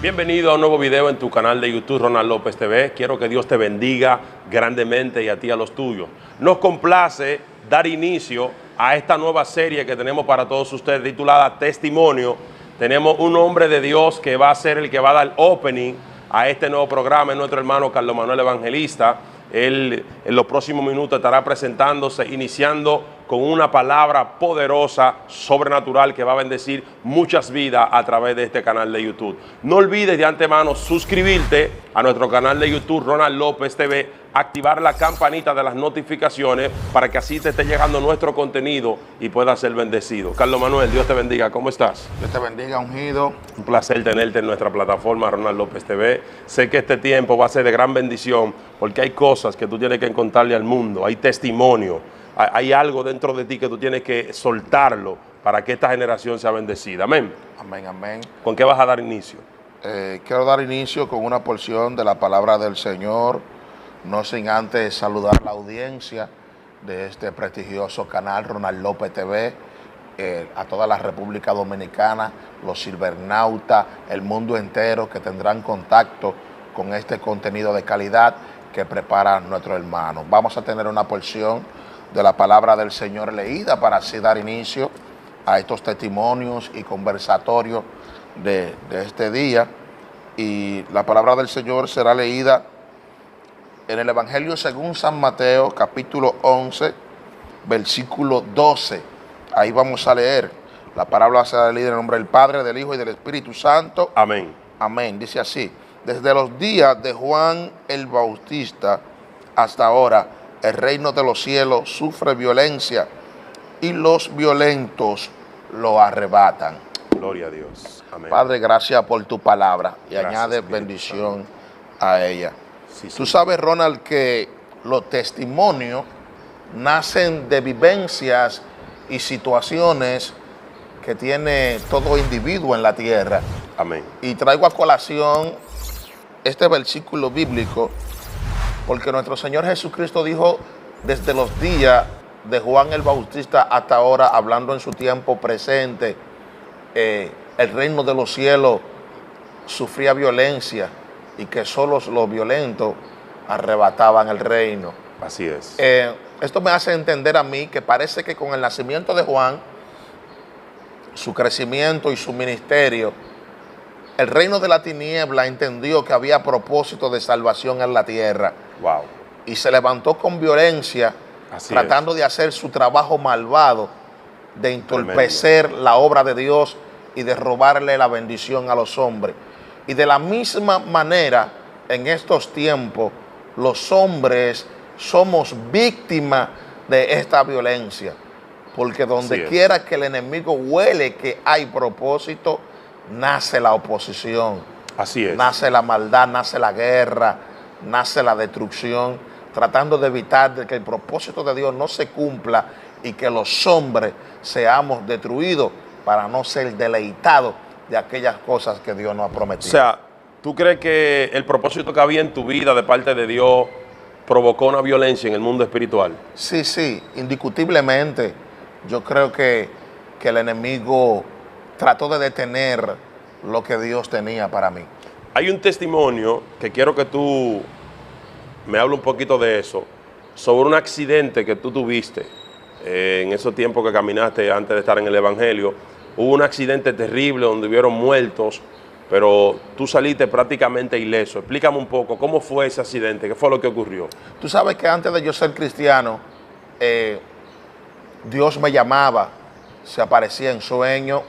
Bienvenido a un nuevo video en tu canal de YouTube, Ronald López TV. Quiero que Dios te bendiga grandemente y a ti a los tuyos. Nos complace dar inicio a esta nueva serie que tenemos para todos ustedes titulada Testimonio. Tenemos un hombre de Dios que va a ser el que va a dar opening a este nuevo programa, es nuestro hermano Carlos Manuel Evangelista. Él en los próximos minutos estará presentándose, iniciando con una palabra poderosa, sobrenatural, que va a bendecir muchas vidas a través de este canal de YouTube. No olvides de antemano suscribirte a nuestro canal de YouTube, Ronald López TV, activar la campanita de las notificaciones para que así te esté llegando nuestro contenido y puedas ser bendecido. Carlos Manuel, Dios te bendiga, ¿cómo estás? Dios te bendiga, ungido. Un placer tenerte en nuestra plataforma, Ronald López TV. Sé que este tiempo va a ser de gran bendición porque hay cosas que tú tienes que contarle al mundo, hay testimonio. Hay algo dentro de ti que tú tienes que soltarlo para que esta generación sea bendecida. Amén. Amén, amén. ¿Con qué vas a dar inicio? Quiero dar inicio con una porción de la palabra del Señor, no sin antes saludar a la audiencia de este prestigioso canal, Ronald López TV, a toda la República Dominicana, los cibernautas, el mundo entero que tendrán contacto con este contenido de calidad que prepara nuestro hermano. Vamos a tener una porción de la palabra del Señor leída para así dar inicio a estos testimonios y conversatorios de este día. Y la palabra del Señor será leída en el Evangelio según San Mateo, capítulo 11, versículo 12. Ahí vamos a leer. La palabra será leída en el nombre del Padre, del Hijo y del Espíritu Santo. Amén. Amén. Dice así: desde los días de Juan el Bautista hasta ahora, el reino de los cielos sufre violencia y los violentos lo arrebatan. Gloria a Dios. Amén. Padre, gracias por tu palabra y Gracias, añade Espíritu bendición Santo a ella. Sí, Tú sí. sabes, Ronald, que los testimonios nacen de vivencias y situaciones que tiene todo individuo en la tierra. Amén. Y traigo a colación este versículo bíblico porque nuestro Señor Jesucristo dijo desde los días de Juan el Bautista hasta ahora, hablando en su tiempo presente, el reino de los cielos sufría violencia y que solo los violentos arrebataban el reino. Así es. Esto me hace entender a mí que parece que con el nacimiento de Juan, su crecimiento y su ministerio, el reino de la tiniebla entendió que había propósito de salvación en la tierra. Wow. Y se levantó con violencia, tratando de hacer su trabajo malvado, de entorpecer la obra de Dios y de robarle la bendición a los hombres. Y de la misma manera, en estos tiempos, los hombres somos víctimas de esta violencia. Porque donde quiera que el enemigo huele que hay propósito, nace la oposición. Así es. Nace la maldad, nace la guerra, nace la destrucción, tratando de evitar de que el propósito de Dios no se cumpla y que los hombres seamos destruidos para no ser deleitados de aquellas cosas que Dios nos ha prometido. O sea, ¿tú crees que el propósito que había en tu vida de parte de Dios provocó una violencia en el mundo espiritual? Sí, sí, indiscutiblemente. Yo creo que el enemigo trató de detener lo que Dios tenía para mí. Hay un testimonio que quiero que tú me hables un poquito de eso, sobre un accidente que tú tuviste en esos tiempos que caminaste antes de estar en el Evangelio. Hubo un accidente terrible donde hubieron muertos, pero tú saliste prácticamente ileso. Explícame un poco, ¿cómo fue ese accidente? ¿Qué fue lo que ocurrió? Tú sabes que antes de yo ser cristiano, Dios me llamaba, se aparecía en sueño,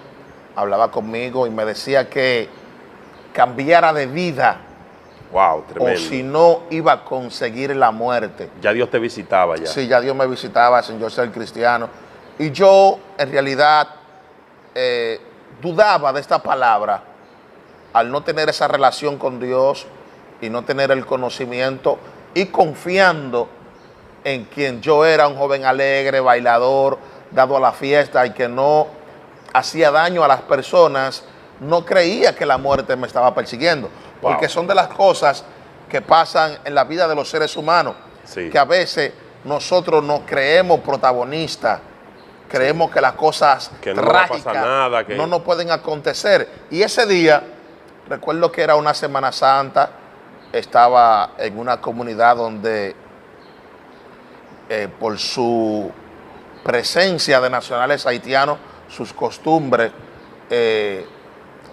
hablaba conmigo y me decía que cambiara de vida. Wow, tremendo. O si no, iba a conseguir la muerte. Ya Dios te visitaba ya. Sí, ya Dios me visitaba sin yo ser cristiano. Y yo, en realidad, dudaba de esta palabra al no tener esa relación con Dios y no tener el conocimiento y confiando en quien yo era, un joven alegre, bailador, dado a la fiesta y que no hacía daño a las personas. No creía que la muerte me estaba persiguiendo, porque son de las cosas que pasan en la vida de los seres humanos, que a veces nosotros nos creemos protagonistas, creemos que las cosas que no trágicas va a pasar nada, no nos pueden acontecer. Y ese día Recuerdo que era una Semana Santa, estaba en una comunidad donde por su presencia de nacionales haitianos, sus costumbres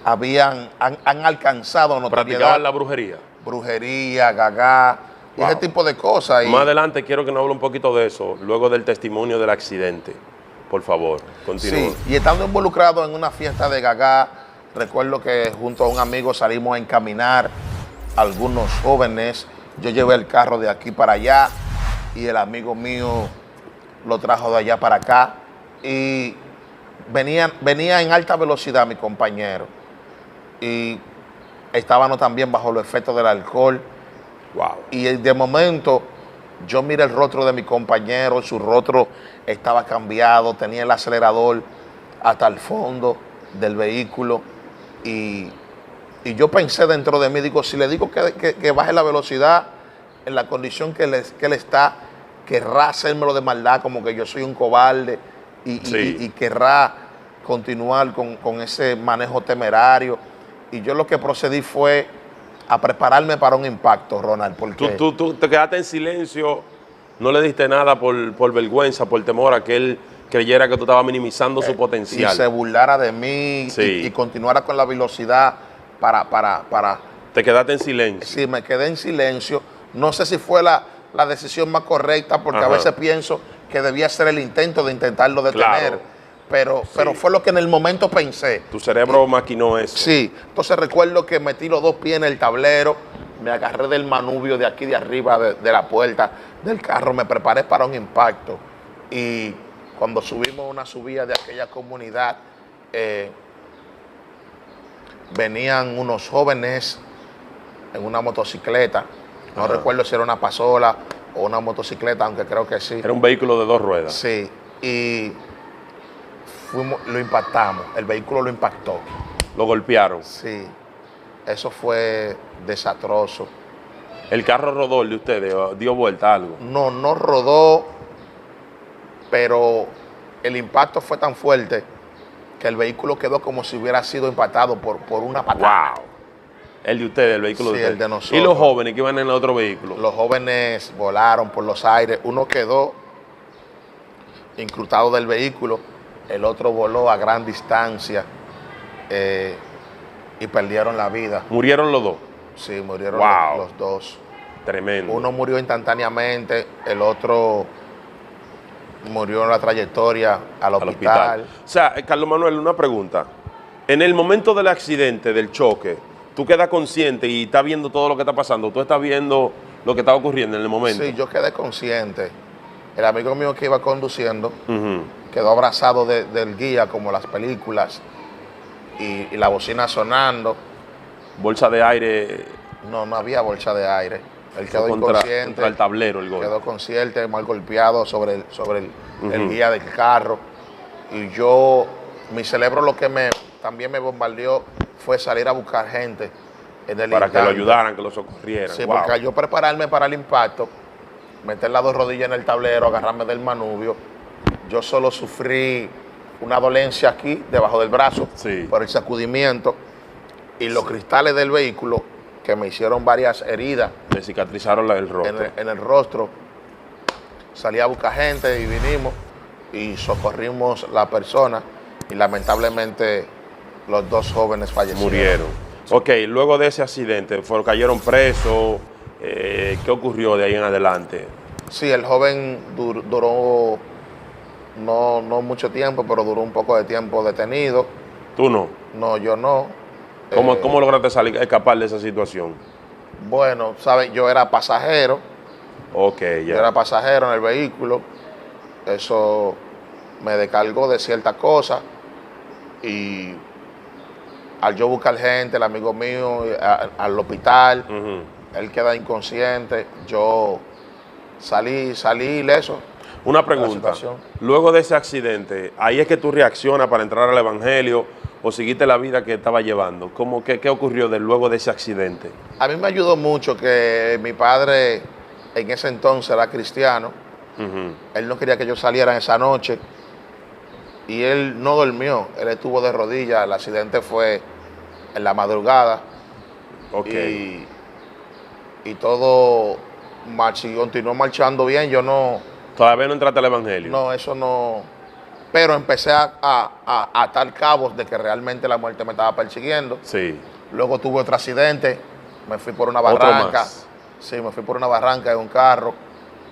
han alcanzado notoriedad. ¿Practicaban la brujería? Brujería, gagá, y ese tipo de cosas. Más adelante quiero que nos hable un poquito de eso, luego del testimonio del accidente. Por favor, continúa. Sí, y estando involucrado en una fiesta de gagá, recuerdo que junto a un amigo salimos a encaminar algunos jóvenes. Yo llevé el carro de aquí para allá y el amigo mío lo trajo de allá para acá. Y venía en alta velocidad mi compañero. Y estábamos también bajo los efectos del alcohol. Wow. Y de momento yo miré el rostro de mi compañero, su rostro estaba cambiado, tenía el acelerador hasta el fondo del vehículo y yo pensé dentro de mí, digo, si le digo que baje la velocidad en la condición que él está, querrá hacérmelo de maldad, como que yo soy un cobarde y querrá continuar con ese manejo temerario. Y yo lo que procedí fue a prepararme para un impacto, Ronald, porque Tú te quedaste en silencio, no le diste nada por vergüenza, por temor a que él creyera que tú estabas minimizando su potencial. Y se burlara de mí y continuara con la velocidad para... Te quedaste en silencio. Sí, me quedé en silencio. No sé si fue la decisión más correcta, porque a veces pienso que debía ser el intento de intentarlo detener. Claro. Pero fue lo que en el momento pensé. Tu cerebro maquinó eso. Sí, entonces recuerdo que metí los dos pies en el tablero, me agarré del manubrio de aquí de arriba de la puerta del carro, me preparé para un impacto. Y cuando subimos una subida de aquella comunidad, venían unos jóvenes en una motocicleta. No recuerdo si era una pasola o una motocicleta, aunque creo que sí. Era un vehículo de 2 ruedas. Sí, y lo impactamos, el vehículo lo impactó. Lo golpearon. Sí, eso fue desastroso. ¿El carro rodó, el de ustedes, dio vuelta algo? No rodó, pero el impacto fue tan fuerte que el vehículo quedó como si hubiera sido impactado por una patada. ¡Wow! El de ustedes, el vehículo de ustedes. El de nosotros. ¿Y los jóvenes que iban en el otro vehículo? Los jóvenes volaron por los aires. Uno quedó incrustado del vehículo, el otro voló a gran distancia y perdieron la vida. ¿Murieron los dos? Sí, murieron los dos. Tremendo. Uno murió instantáneamente, el otro murió en la trayectoria al hospital. O sea, Carlos Manuel, una pregunta. En el momento del accidente, del choque, tú quedas consciente y estás viendo todo lo que está pasando. Tú estás viendo lo que está ocurriendo en el momento. Sí, yo quedé consciente. El amigo mío que iba conduciendo quedó abrazado del guía, como las películas, y la bocina sonando. ¿Bolsa de aire? No había bolsa de aire. Él quedó inconsciente. Contra el tablero el golpe. Quedó consciente, mal golpeado sobre el guía del carro. Y yo, mi cerebro lo que también me bombardeó fue salir a buscar gente en el para que lo ayudaran, que lo socorrieran. Sí, porque al yo prepararme para el impacto, meter las dos rodillas en el tablero, agarrarme del manubrio, yo solo sufrí una dolencia aquí, debajo del brazo, por el sacudimiento, y los cristales del vehículo, que me hicieron varias heridas. Le cicatrizaron el rostro. En el rostro. Salí a buscar gente y vinimos y socorrimos la persona, y lamentablemente los dos jóvenes fallecieron. Murieron. Ok, luego de ese accidente, cayeron presos. ¿Qué ocurrió de ahí en adelante? Sí, el joven duró no mucho tiempo, pero duró un poco de tiempo detenido. ¿Tú no? No, yo no. ¿Cómo lograste escapar de esa situación? Bueno, ¿sabes? Yo era pasajero. Ok, ya. Yo era pasajero en el vehículo. Eso me descargó de ciertas cosas. Y al yo buscar gente, el amigo mío, al hospital, él queda inconsciente. Yo salí ileso. Una pregunta. Luego de ese accidente, ¿ahí es que tú reaccionas para entrar al evangelio o seguiste la vida que estaba llevando? ¿Qué ocurrió luego de ese accidente? A mí me ayudó mucho que mi padre en ese entonces era cristiano. Él no quería que yo saliera esa noche y él no durmió. Él estuvo de rodillas. El accidente fue en la madrugada Ok. Y todo continuó marchando bien. Yo no, Todavía no entraste al evangelio. no, eso no. Pero empecé a atar cabos de que realmente la muerte me estaba persiguiendo. Sí. Luego tuve otro accidente, me fui por una Otro barranca. más. Sí, me fui por una barranca de un carro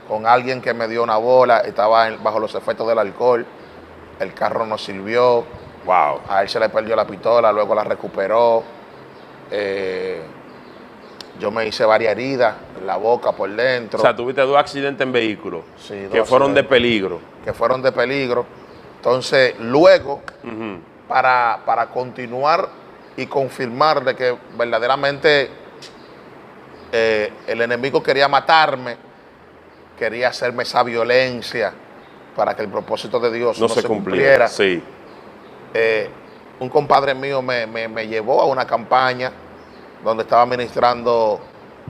con alguien que me dio una bola, estaba bajo los efectos del alcohol. El carro no sirvió, Wow. a él se le perdió la pistola, luego la recuperó. Yo me hice varias heridas en la boca, por dentro. O sea, tuviste 2 accidentes en vehículo Sí, que 2 fueron de accidentes peligro. que fueron de peligro. Entonces, luego, Ujú. para continuar y confirmar de que verdaderamente el enemigo quería matarme, quería hacerme esa violencia para que el propósito de Dios No no se se cumpliera. cumpliera. Sí. Un compadre mío me llevó a una campaña donde estaba ministrando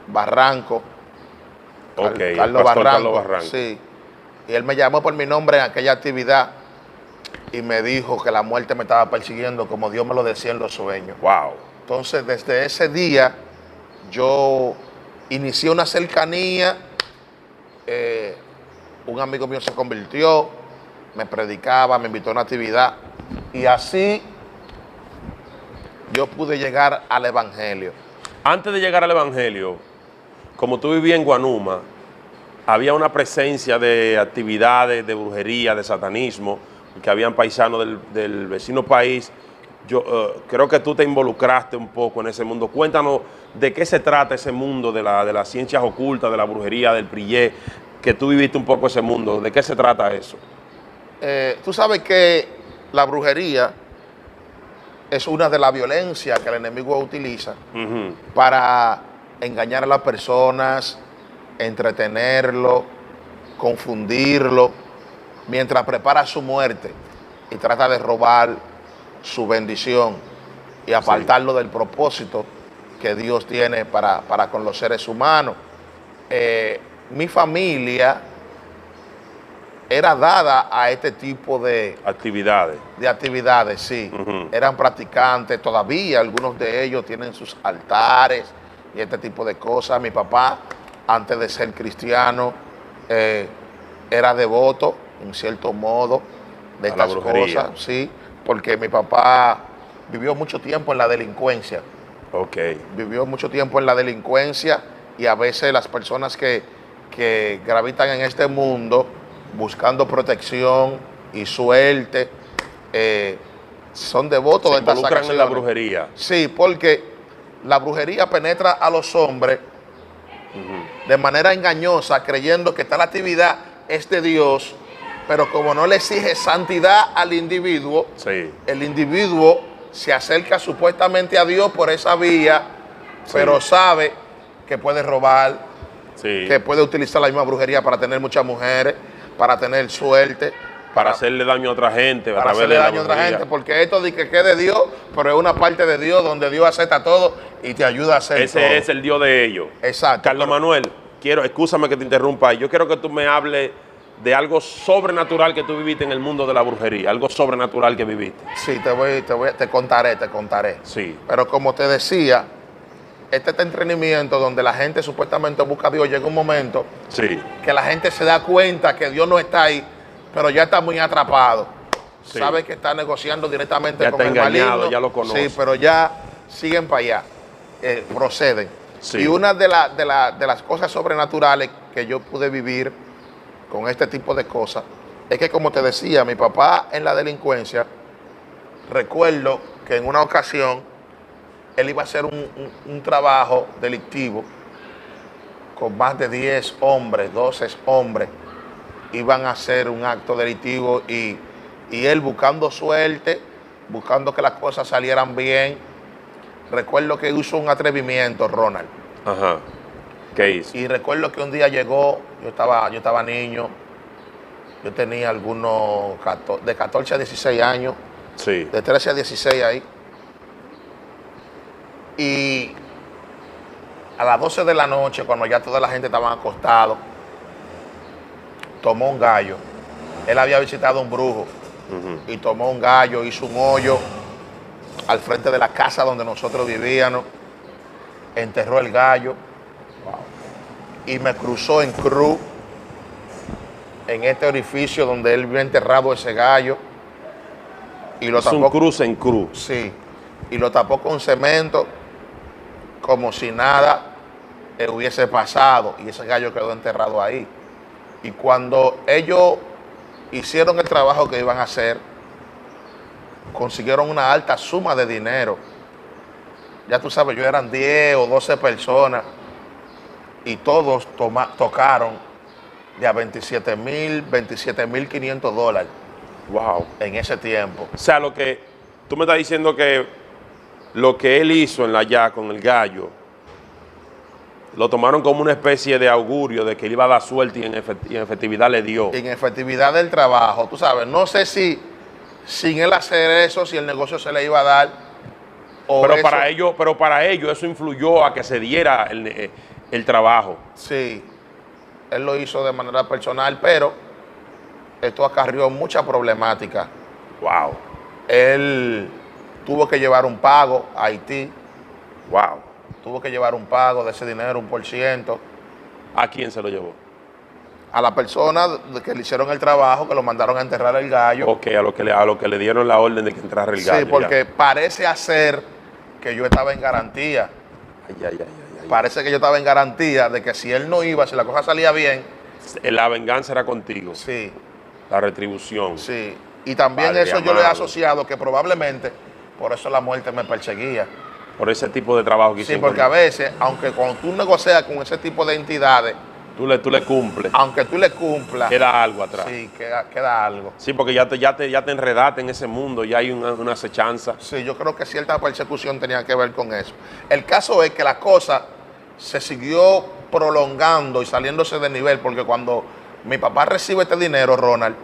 Barranco, Ok. el Carlos pastor Barranco, Carlos Barranco. sí. Y él me llamó por mi nombre en aquella actividad y me dijo que la muerte me estaba persiguiendo como Dios me lo decía en los sueños. Wow. Entonces, desde ese día, yo inicié una cercanía. Un amigo mío se convirtió, me predicaba, me invitó a una actividad. Y así yo pude llegar al evangelio. Antes de llegar al evangelio, como tú vivías en Guanuma, había una presencia de actividades de brujería, de satanismo, que habían paisanos del vecino país. Yo creo que tú te involucraste un poco en ese mundo. Cuéntanos de qué se trata ese mundo de las ciencias ocultas, de la brujería, del prillé, que tú viviste un poco ese mundo. ¿De qué se trata eso? Tú sabes que la brujería es una de las violencias que el enemigo utiliza Ujú. para engañar a las personas, entretenerlo, confundirlo, mientras prepara su muerte y trata de robar su bendición y apartarlo del propósito que Dios tiene para con los seres humanos. Mi familia era dada a este tipo de Actividades. actividades, sí. Ujú. Eran practicantes, todavía algunos de ellos tienen sus altares y este tipo de cosas. Mi papá, antes de ser cristiano, era devoto, en cierto modo, de A la estas brujería. cosas, sí, porque mi papá vivió mucho tiempo en la delincuencia. Ok. Vivió mucho tiempo en la delincuencia y a veces las personas que gravitan en este mundo buscando protección y suerte, son devotos Se de estas involucran en la acciones. brujería. Sí, porque la brujería penetra a los hombres de manera engañosa, creyendo que tal actividad es de Dios, pero como no le exige santidad al individuo, Sí. el individuo se acerca supuestamente a Dios por esa vía, Sí. pero sabe que puede robar, Sí. que puede utilizar la misma brujería para tener muchas mujeres, para tener suerte, Para hacerle daño a otra gente. a para través hacerle de la daño a otra brujería. gente, porque esto de que es de Dios, pero es una parte de Dios donde Dios acepta todo y te ayuda a hacer todo. Ese es el Dios de ellos. Exacto. Carlos pero- Manuel, escúchame que te interrumpa. Yo quiero que tú me hables de algo sobrenatural que tú viviste en el mundo de la brujería. Algo sobrenatural que viviste. Sí, te contaré. Sí. Pero como te decía, este entretenimiento donde la gente supuestamente busca a Dios, llega un momento Sí. que la gente se da cuenta que Dios no está ahí, pero ya está muy atrapado. Sí. Sabe que está negociando directamente Ya con está el engañado, maligno. ya lo conoce. Sí, pero ya siguen para allá, proceden. Sí. Y una de las cosas sobrenaturales que yo pude vivir con este tipo de cosas es que, como te decía, mi papá en la delincuencia, recuerdo que en una ocasión él iba a hacer un trabajo delictivo con más de 10 hombres, 12 hombres, iban a hacer un acto delictivo y él buscando suerte, buscando que las cosas salieran bien. Recuerdo que hizo un atrevimiento, Ronald. Ajá. ¿Qué hizo? Y recuerdo que un día llegó, yo estaba niño, yo tenía algunos de 14 a 16 años, Sí. de 13 a 16 ahí. Y a las 12 de la noche, cuando ya toda la gente estaba acostada, tomó un gallo. Él había visitado un brujo y tomó un gallo, hizo un hoyo al frente de la casa donde nosotros vivíamos enterró el gallo y me cruzó en cruz en este orificio donde él vio enterrado ese gallo. Y lo Es un tapó, cruz en cruz. sí, y lo tapó con cemento como si nada hubiese pasado, y ese gallo quedó enterrado ahí. Y cuando ellos hicieron el trabajo que iban a hacer, consiguieron una alta suma de dinero. Ya tú sabes, yo eran 10 o 12 personas y todos tocaron de a 27,500 dólares Wow. en ese tiempo. O sea, lo que tú me estás diciendo que lo que él hizo en la ya con el gallo, lo tomaron como una especie de augurio de que él iba a dar suerte y en efectividad le dio. En efectividad del trabajo, tú sabes, no sé si sin él hacer eso, si el negocio se le iba a dar. O Pero eso, para ellos eso influyó a que se diera el trabajo. sí, él lo hizo de manera personal, pero esto acarrió mucha problemática. Wow. Él tuvo que llevar un pago a Haití, Wow. tuvo que llevar un pago de ese dinero, 1%, ¿A quién se lo llevó? a la persona que le hicieron el trabajo, que lo mandaron a enterrar el gallo. Ok, a lo que le dieron la orden de que entrara el gallo. Sí, porque parece hacer que yo estaba en garantía. Ay, ay, ay, ay, ay. Parece que yo estaba en garantía de que si él no iba, si la cosa salía bien, La venganza era contigo. sí, La retribución. sí. Y también Padre eso yo le he amado. asociado que probablemente por eso la muerte me perseguía. Por ese tipo de trabajo que Sí, hicieron. porque a veces, aunque cuando tú negocias con ese tipo de entidades, Tú le cumples. aunque tú le cumplas, Queda algo atrás. sí, queda algo. Sí, porque ya te enredaste en ese mundo, ya hay una acechanza. Sí, yo creo que cierta persecución tenía que ver con eso. El caso es que la cosa se siguió prolongando y saliéndose de nivel, porque cuando mi papá recibe este dinero, Ronald,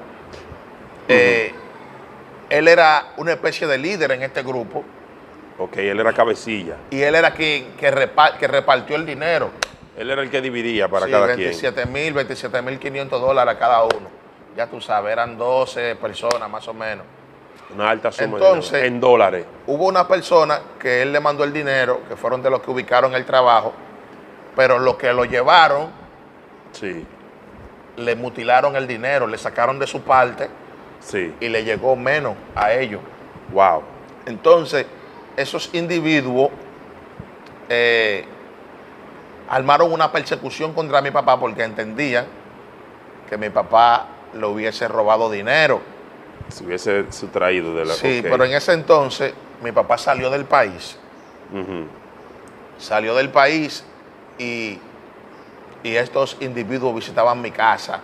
él era una especie de líder en este grupo Ok, él era cabecilla. y él era quien que repartió el dinero. Él era el que dividía para Sí, cada quien. 27,500 dólares a cada uno. Ya tú sabes, eran 12 personas más o menos. Una alta suma Entonces, de dinero. En dólares. Hubo una persona que él le mandó el dinero, que fueron de los que ubicaron el trabajo, pero los que lo llevaron Sí, le mutilaron el dinero, le sacaron de su parte sí. y le llegó menos a ellos. Wow. Entonces, esos individuos armaron una persecución contra mi papá porque entendían que mi papá le hubiese robado dinero. Se hubiese sustraído de la... Sí, ok. pero en ese entonces mi papá salió del país. Ujú. Salió del país y estos individuos visitaban mi casa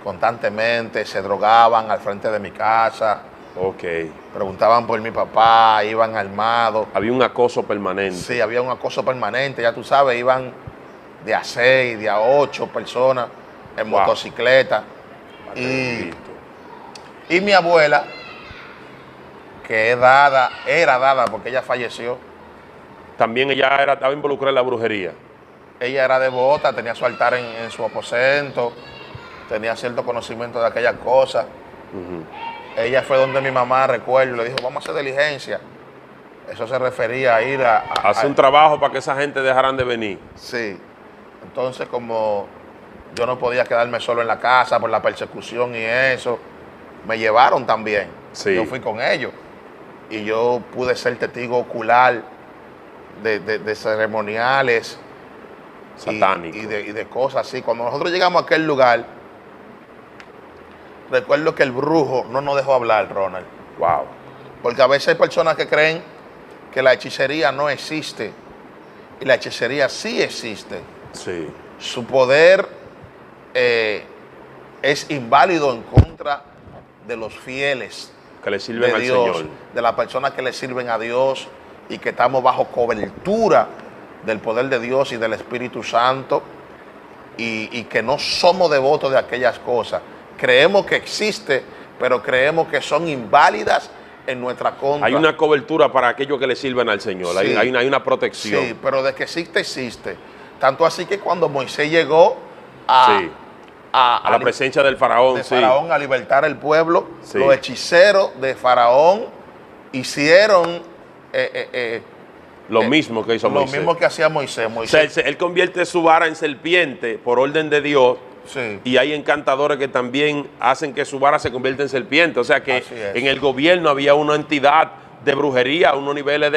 constantemente, se drogaban al frente de mi casa, Ok. preguntaban por mi papá, iban armados. Había un acoso permanente. Sí, había un acoso permanente, ya tú sabes, iban de a 6, de a 8 personas en Wow. motocicleta. Bendito. Y mi abuela, que era dada porque ella falleció, También ella estaba involucrada en la brujería. ella era devota, tenía su altar en su aposento, tenía cierto conocimiento de aquellas cosas. Ujú. Ella fue donde mi mamá, recuerdo, le dijo, vamos a hacer diligencia. Eso se refería a ir Hace un trabajo para que esa gente dejaran de venir. Sí. Entonces, como yo no podía quedarme solo en la casa por la persecución y eso, me llevaron también. Sí. Yo fui con ellos. Y yo pude ser testigo ocular de ceremoniales Satánico. y de cosas así. Cuando nosotros llegamos a aquel lugar, recuerdo que el brujo no nos dejó hablar, Ronald. Wow. Porque a veces hay personas que creen que la hechicería no existe. Y la hechicería sí existe. Sí. Su poder es inválido en contra de los fieles Que le sirven de al Dios, Señor. de las personas que le sirven a Dios y que estamos bajo cobertura del poder de Dios y del Espíritu Santo y que no somos devotos de aquellas cosas. Creemos que existe, pero creemos que son inválidas en nuestra contra. Hay una cobertura para aquellos que le sirven al Señor. Sí. Hay una protección. Sí, pero de que existe, existe. Tanto así que cuando Moisés llegó a, Sí. A la presencia del faraón. de Sí. Faraón a libertar el pueblo, Sí. los hechiceros de Faraón hicieron Lo mismo que hizo Lo Moisés. mismo que hacía Moisés. O sea, él convierte su vara en serpiente por orden de Dios. Sí. Y hay encantadores que también hacen que su vara se convierta en serpiente. O sea que Así es. en el gobierno había una entidad de brujería, unos niveles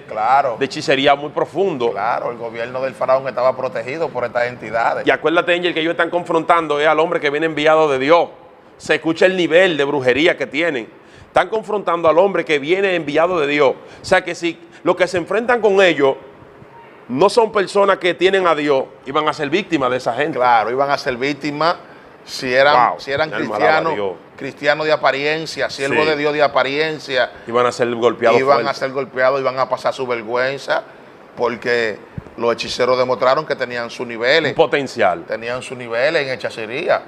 Claro. de hechicería muy profundo. Claro, el gobierno del faraón estaba protegido por estas entidades. Y acuérdate, Angel, que ellos están confrontando al hombre que viene enviado de Dios. Se escucha el nivel de brujería que tienen. Están confrontando al hombre que viene enviado de Dios. O sea que si los que se enfrentan con ellos no son personas que tienen a Dios, iban a ser víctimas de esa gente. Claro, iban a ser víctimas si eran, Wow, si eran mi alma alaba a cristianos, Dios. cristianos de apariencia, siervos Sí. de Dios de apariencia. Iban a ser golpeados Iban fuerte. a ser golpeados, iban a pasar su vergüenza, porque los hechiceros demostraron que tenían sus niveles. Un potencial. Tenían sus niveles en hechicería.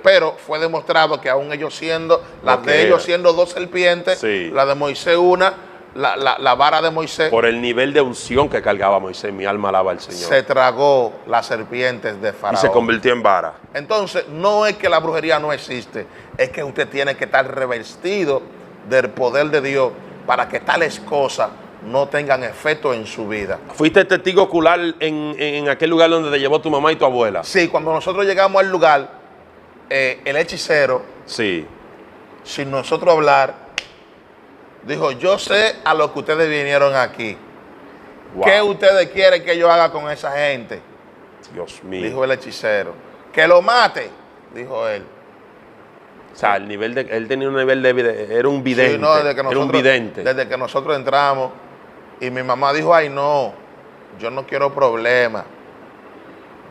Pero fue demostrado que aún ellos siendo, las que de ellos era. siendo dos serpientes, Sí. la de Moisés una, la vara de Moisés Por el nivel de unción que cargaba Moisés, mi alma alaba al Señor. se tragó las serpientes de Y Faraón. se convirtió en vara. Entonces, no es que la brujería no existe, es que usted tiene que estar revestido del poder de Dios para que tales cosas no tengan efecto en su vida. ¿Fuiste testigo ocular en aquel lugar donde te llevó tu mamá y tu abuela? Sí, cuando nosotros llegamos al lugar, el hechicero, Sí. sin nosotros hablar, dijo, yo sé a lo que ustedes vinieron aquí. Wow. ¿Qué ustedes quieren que yo haga con esa gente? Dios mío. Dijo el hechicero. Que lo mate, dijo él. O sea, el nivel de, él tenía un nivel de, era un vidente. Sí, no, desde que era un nosotros, vidente. desde que nosotros entramos y mi mamá dijo, ay no, yo no quiero problemas.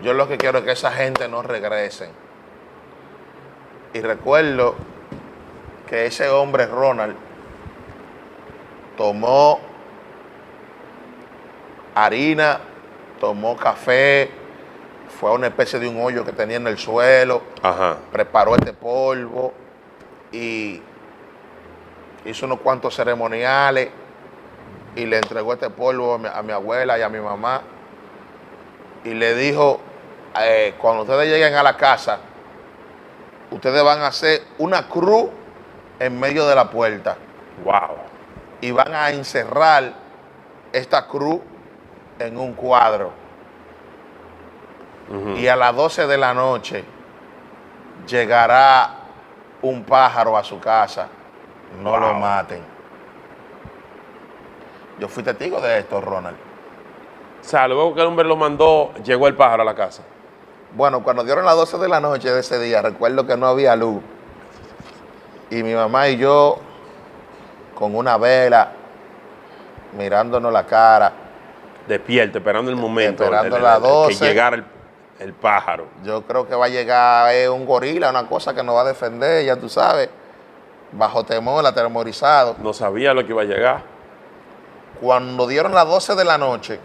Yo lo que quiero es que esa gente no regresen. Y recuerdo que ese hombre, Ronald, tomó harina, tomó café, fue a una especie de un hoyo que tenía en el suelo, Ajá. preparó este polvo y hizo unos cuantos ceremoniales y le entregó este polvo a mi abuela y a mi mamá y le dijo, cuando ustedes lleguen a la casa, ustedes van a hacer una cruz en medio de la puerta Wow. y van a encerrar esta cruz en un cuadro. Ujú. Y a las 12 de la noche llegará un pájaro a su casa. No Wow. lo maten. Yo fui testigo de esto, Ronald. O sea, luego que el hombre lo mandó, llegó el pájaro a la casa. Bueno, cuando dieron las 12 de la noche de ese día, recuerdo que no había luz. Y mi mamá y yo, con una vela, mirándonos la cara, Despierto, esperando el momento. Esperando las que 12. llegara el pájaro. yo creo que va a llegar un gorila, una cosa que nos va a defender, ya tú sabes, bajo temor, atemorizado. No sabía lo que iba a llegar. Cuando dieron las 12 de la noche,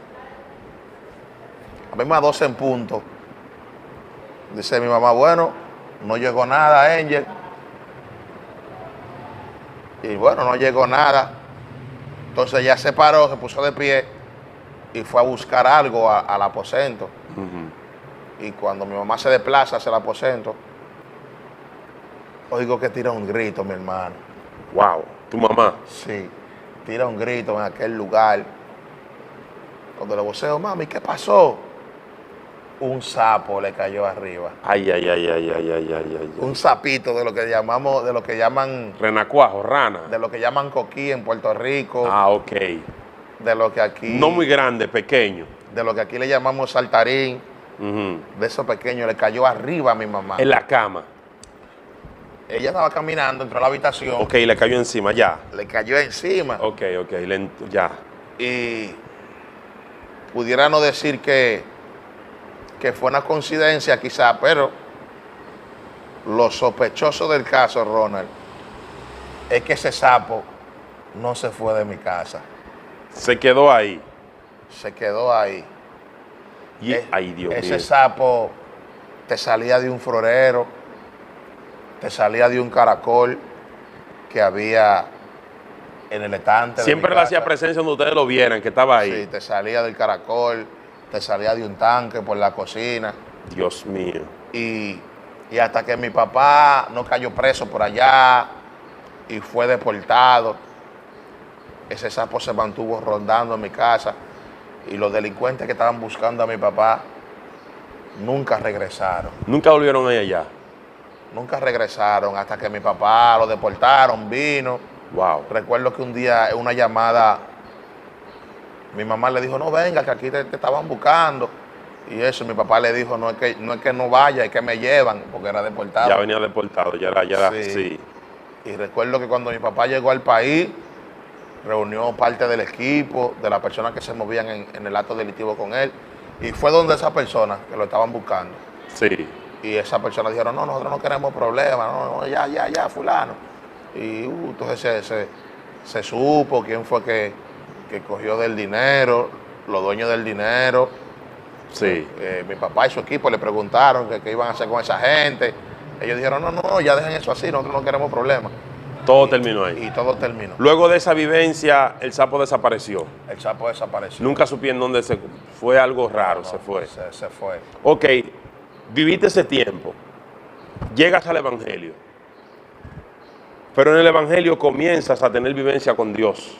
a mí más 12 en punto, dice mi mamá, bueno, no llegó nada, Angel. Y bueno, no llegó nada. Entonces ella se paró, se puso de pie y fue a buscar algo al aposento. Ujú. Y cuando mi mamá se desplaza hacia el aposento, oigo que tira un grito, mi hermano. Wow. Tu mamá. Sí, tira un grito en aquel lugar. Cuando le voceo, mami, ¿qué pasó? Un sapo le cayó arriba. Ay, ay, ay, ay, ay, ay, ay, ay. Un sapito de lo que llamamos, de lo que llaman, Renacuajo, rana. de lo que llaman coquí en Puerto Rico, Ah, ok. de lo que aquí, No muy grande, pequeño. de lo que aquí le llamamos saltarín, Ujú. de esos pequeños, le cayó arriba a mi mamá. En la cama. Ella estaba caminando, entró a la habitación, Ok, le cayó encima, ya. le cayó encima. Ok, ok, ya. Y pudiera no decir que fue una coincidencia quizá, pero lo sospechoso del caso, Ronald, es que ese sapo no se fue de mi casa, Se quedó ahí. se quedó ahí. Y, ay, Dios Ese mío. sapo te salía de un florero, te salía de un caracol que había en el estante. Siempre de le mi hacía casa. presencia donde ustedes lo vieran, que estaba ahí. Sí, te salía del caracol, te salía de un tanque por la cocina. Dios mío. Y hasta que mi papá no cayó preso por allá y fue deportado, ese sapo se mantuvo rondando en mi casa y los delincuentes que estaban buscando a mi papá nunca regresaron. ¿Nunca volvieron ahí allá? Nunca regresaron hasta que mi papá lo deportaron, vino. Wow. Recuerdo que un día en una llamada mi mamá le dijo, no venga, que aquí te estaban buscando. Y eso, mi papá le dijo, no es que no vaya, es que me llevan, porque era deportado. Ya venía deportado, ya era, sí. Y recuerdo que cuando mi papá llegó al país, reunió parte del equipo, de las personas que se movían en el acto delictivo con él, y fue donde esa persona que lo estaban buscando. Sí. Y esa persona dijeron, no, nosotros no queremos problemas, no, ya, fulano. Y entonces se supo quién fue que cogió del dinero, los dueños del dinero. Sí. Mi papá y su equipo le preguntaron qué iban a hacer con esa gente. Ellos dijeron, no, ya dejen eso así, nosotros no queremos problemas. Todo terminó ahí. Y todo terminó. Luego de esa vivencia, el sapo desapareció. El sapo desapareció. Nunca supieron dónde se fue. Algo raro, se fue. Se fue. Ok, viviste ese tiempo. Llegas al Evangelio. Pero en el Evangelio comienzas a tener vivencia con Dios.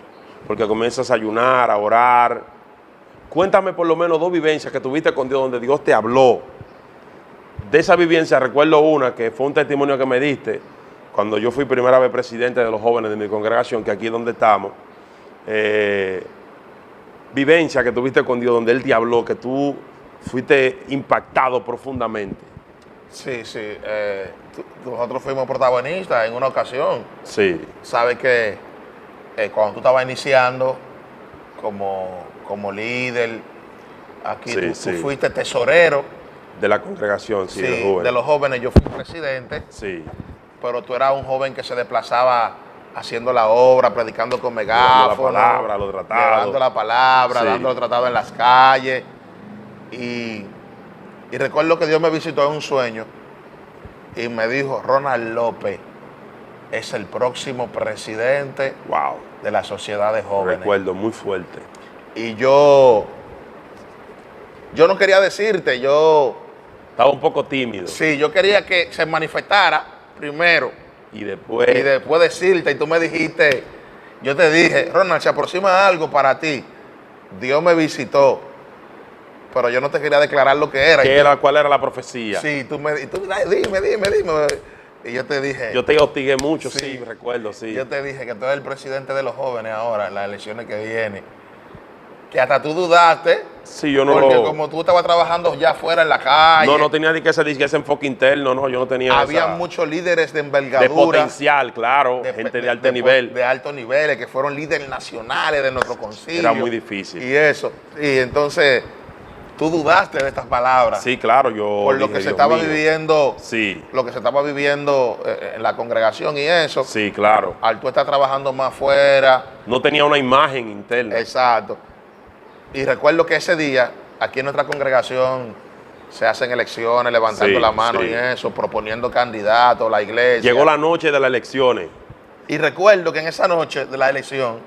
Porque comienzas a ayunar, a orar. Cuéntame por lo menos 2 vivencias que tuviste con Dios donde Dios te habló. De esa vivencia recuerdo una que fue un testimonio que me diste cuando yo fui primera vez presidente de los jóvenes de mi congregación, que aquí es donde estamos. Vivencia que tuviste con Dios donde Él te habló, que tú fuiste impactado profundamente. Sí. Nosotros fuimos protagonistas en una ocasión. Sí. Sabes que cuando tú estabas iniciando como líder, aquí tú fuiste tesorero. De la congregación, sí, de los jóvenes. Yo fui presidente. Sí. Pero tú eras un joven que se desplazaba haciendo la obra, predicando con megáfono, llevando la palabra, dando el tratado en las calles. Y recuerdo que Dios me visitó en un sueño y me dijo, Ronald López es el próximo presidente de la sociedad de jóvenes. Recuerdo, muy fuerte. Y yo no quería decirte, estaba un poco tímido. Sí, yo quería que se manifestara primero. Y después decirte, y tú me dijiste, yo te dije, Ronald, se aproxima algo para ti. Dios me visitó, pero yo no te quería declarar lo que era. ¿Cuál era la profecía? Sí, dime. Y yo te dije. Yo te hostigué mucho, sí, recuerdo, sí. Yo te dije que tú eres el presidente de los jóvenes ahora, en las elecciones que vienen. Que hasta tú dudaste. Sí, yo no. Porque como tú estabas trabajando ya afuera en la calle. No tenía ni que ese enfoque interno, no, yo no tenía. Había muchos líderes de envergadura. De potencial, claro, gente de alto nivel. De alto nivel, que fueron líderes nacionales de nuestro concilio. Era muy difícil. Y eso. Y entonces, tú dudaste de estas palabras. Sí, claro, yo. Por lo que se estaba viviendo. Sí. Lo que se estaba viviendo en la congregación y eso. Sí, claro. Al tú estar trabajando más afuera. No tenía una imagen interna. Exacto. Y recuerdo que ese día, aquí en nuestra congregación, se hacen elecciones, levantando la mano y eso, proponiendo candidatos, la iglesia. Llegó la noche de las elecciones. Y recuerdo que en esa noche de la elección,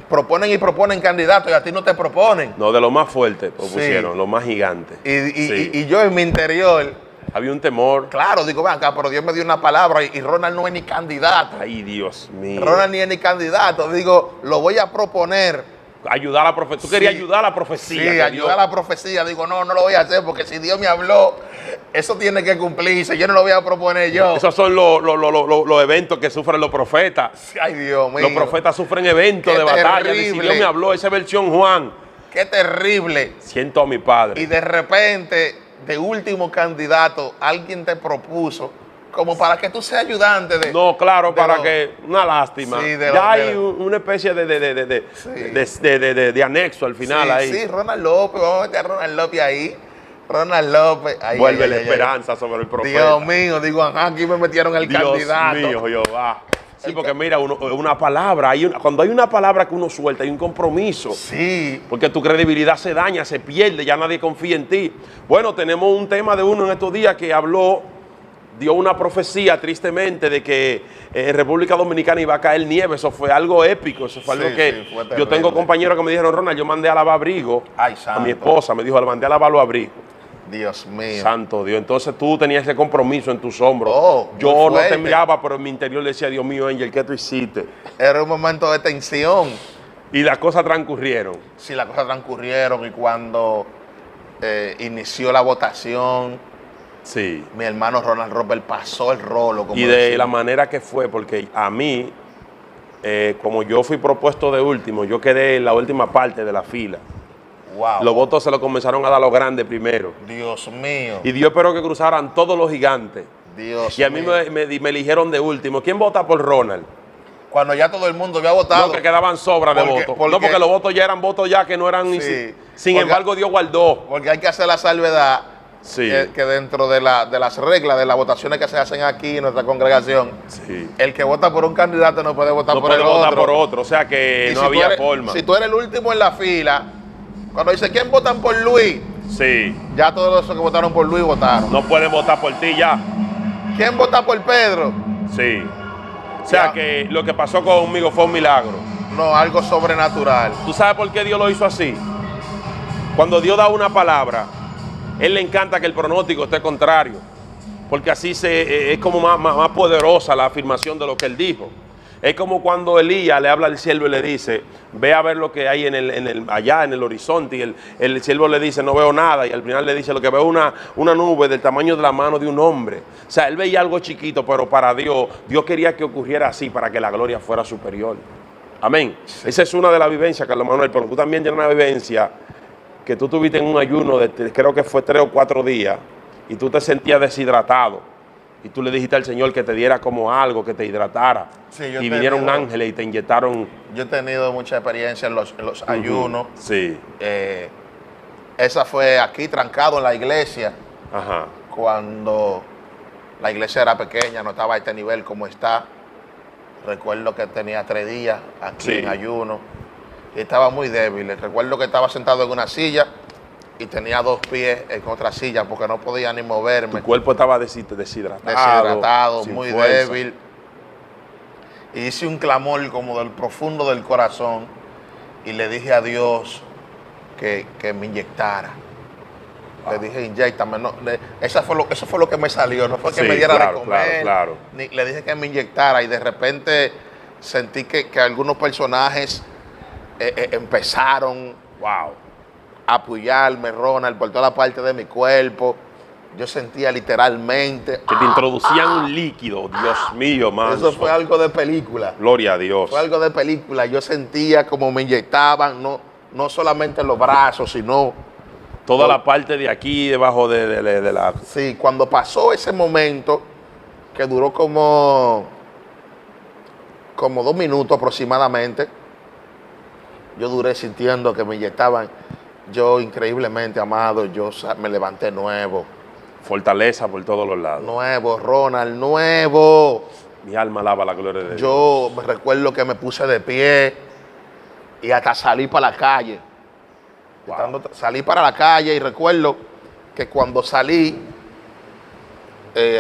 proponen candidatos y a ti no te proponen. No, de lo más fuerte propusieron, lo más gigante. Y yo en mi interior... Había un temor. Claro, digo, ven acá, pero Dios me dio una palabra y Ronald no es ni candidato. Ay, Dios mío. Ronald ni es ni candidato. Digo, lo voy a proponer. Ayudar a la profecía. Tú querías ayudar a la profecía. Sí, ayudar a la profecía. Digo, no lo voy a hacer porque si Dios me habló, eso tiene que cumplirse. Yo no lo voy a proponer yo. Esos son los eventos que sufren los profetas. Ay, Dios mío. Los profetas sufren eventos de batalla. Si Dios me habló, esa versión Juan. Qué terrible. Siento a mi padre. Y de repente, de último candidato, alguien te propuso como para que tú seas ayudante de... No, claro, para que... Una lástima. Sí, ya hay una especie de anexo al final ahí. Sí, Ronald López, vamos a meter a Ronald López ahí. Ronald López. Vuelve la esperanza sobre el profeta. Dios mío, digo, aquí me metieron el candidato. Dios mío, Jehová. Sí, porque mira, una palabra, cuando hay una palabra que uno suelta, hay un compromiso. Sí. Porque tu credibilidad se daña, se pierde, ya nadie confía en ti. Bueno, tenemos un tema de uno en estos días que dio una profecía tristemente de que en República Dominicana iba a caer nieve. Eso fue algo épico, eso fue algo que fue yo tengo compañeros que me dijeron, Ronald, yo mandé a lavar abrigo a mi esposa, me dijo, le mandé a lavar los abrigos. Dios mío. Santo Dios. Entonces tú tenías ese compromiso en tus hombros. Oh, yo muy no fuerte. te miraba, pero en mi interior le decía, Dios mío, Angel, ¿qué tú hiciste? Era un momento de tensión. Y las cosas transcurrieron. Sí, las cosas transcurrieron y cuando inició la votación, Sí. mi hermano Ronald Robert pasó el rolo. Como Y de decimos. la manera que fue, porque a mí, como yo fui propuesto de último, yo quedé en la última parte de la fila. Wow. Los votos se los comenzaron a dar los grandes primero. Dios mío. Y Dios esperó que cruzaran todos los gigantes. Dios Y a mí mío. me eligieron de último. ¿Quién vota por Ronald? Cuando ya todo el mundo había votado. No, que quedaban sobras de votos. No, porque los votos ya eran votos ya que no eran ni Sí. Sin Porque- embargo, Dios guardó. Porque hay que hacer la salvedad Sí. que dentro de las reglas de las votaciones que se hacen aquí en nuestra congregación, Sí. el que vota por un candidato no puede votar No por puede el votar otro. por otro. O sea que Y no si tú había eres- forma. Si tú eres el último en la fila, cuando dice ¿quién votan por Luis? Sí. Ya todos los que votaron por Luis votaron. No pueden votar por ti ya. ¿Quién vota por Pedro? Sí. O sea Ya. que lo que pasó conmigo fue un milagro. No, algo sobrenatural. ¿Tú sabes por qué Dios lo hizo así? Cuando Dios da una palabra, Él le encanta que el pronóstico esté contrario. Porque así es como más poderosa la afirmación de lo que Él dijo. Es como cuando Elías le habla al siervo y le dice, ve a ver lo que hay allá en el horizonte. Y el siervo le dice, no veo nada. Y al final le dice, lo que veo es una nube del tamaño de la mano de un hombre. O sea, él veía algo chiquito, pero para Dios quería que ocurriera así para que la gloria fuera superior. Amén. Sí. Esa es una de las vivencias, Carlos Manuel, pero tú también tienes una vivencia que tú tuviste en un ayuno de creo que fue 3 o 4 días y tú te sentías deshidratado. Y tú le dijiste al Señor que te diera como algo, que te hidratara. Sí, y vinieron ángeles y te inyectaron. Yo he tenido mucha experiencia en los ayunos. Sí. Esa fue aquí, trancado en la iglesia. Ajá. Cuando la iglesia era pequeña, no estaba a este nivel como está. Recuerdo que tenía 3 días aquí en ayuno. Y estaba muy débil. Recuerdo que estaba sentado en una silla y tenía 2 pies en otra silla porque no podía ni moverme. Tu cuerpo estaba deshidratado, muy fuerza. débil. Y hice un clamor como del profundo del corazón y le dije a Dios que me inyectara. Le dije, inyéctame. No, eso fue lo que me salió, no fue que me diera de comer. Claro. Ni, le dije que me inyectara y de repente sentí que algunos personajes empezaron a apoyarme, Ronald, por toda la parte de mi cuerpo. Yo sentía literalmente que te introducían un líquido, Dios mío, man. Eso fue algo de película. Gloria a Dios. Fue algo de película. Yo sentía como me inyectaban, no solamente los brazos, sino toda la parte de aquí, debajo de la... Sí, cuando pasó ese momento, que duró como 2 minutos aproximadamente, yo duré sintiendo que me inyectaban. Yo, increíblemente, amado, yo me levanté nuevo. Fortaleza por todos los lados. Nuevo, Ronald, nuevo. Mi alma alaba la gloria de Dios. Yo me recuerdo que me puse de pie y hasta salí para la calle. Salí para la calle y recuerdo que cuando salí,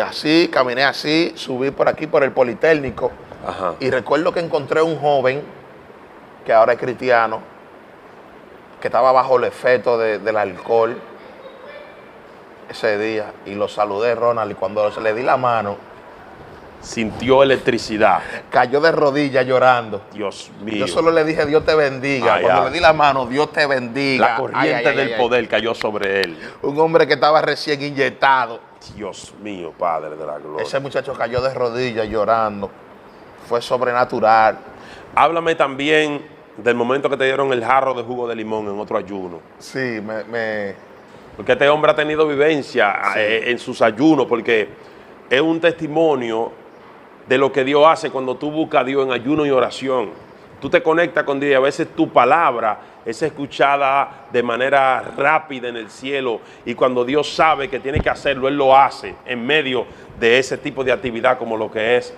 así, caminé así, subí por aquí, por el Politécnico. Ajá. Y recuerdo que encontré un joven, que ahora es cristiano, que estaba bajo el efecto del alcohol ese día. Y lo saludé, Ronald, y cuando le di la mano, sintió electricidad. Cayó de rodillas llorando. Dios mío. Yo solo le dije, Dios te bendiga. Cuando le di la mano, Dios te bendiga. La corriente del poder cayó sobre él. Un hombre que estaba recién inyectado. Dios mío, Padre de la gloria. Ese muchacho cayó de rodillas llorando. Fue sobrenatural. Háblame también del momento que te dieron el jarro de jugo de limón en otro ayuno. Sí, Porque este hombre ha tenido vivencia en sus ayunos, porque es un testimonio de lo que Dios hace cuando tú buscas a Dios en ayuno y oración. Tú te conectas con Dios y a veces tu palabra es escuchada de manera rápida en el cielo, y cuando Dios sabe que tiene que hacerlo, Él lo hace en medio de ese tipo de actividad como lo que es.